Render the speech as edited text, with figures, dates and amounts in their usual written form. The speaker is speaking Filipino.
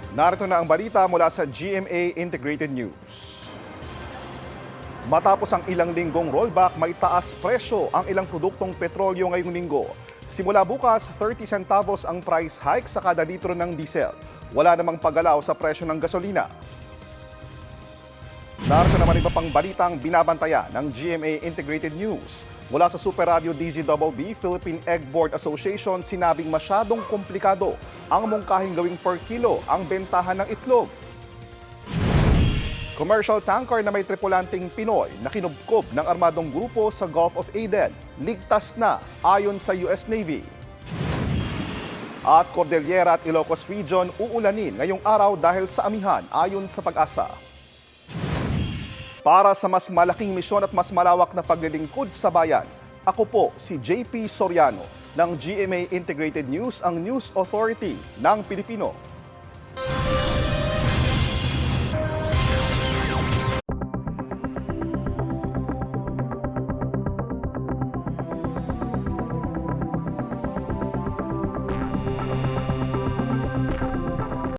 Narito na ang balita mula sa GMA Integrated News. Matapos ang ilang linggong rollback, may taas presyo ang ilang produktong petrolyo ngayong linggo. Simula bukas, 30 centavos ang price hike sa kada litro ng diesel. Wala namang paggalaw sa presyo ng gasolina. Narito naman iba pang balitang binabantayan ng GMA Integrated News. Mula sa Super Radio DZBB, Philippine Egg Board Association, sinabing masyadong komplikado ang mungkahing gawing per kilo ang bentahan ng itlog. Commercial tanker na may tripulanting Pinoy na kinubkob ng armadong grupo sa Gulf of Aden, ligtas na ayon sa US Navy. At Cordillera at Ilocos Region uulanin ngayong araw dahil sa amihan ayon sa Pag-asa. Para sa mas malaking misyon at mas malawak na paglilingkod sa bayan, ako po si JP Soriano ng GMA Integrated News, ang News Authority ng Pilipino.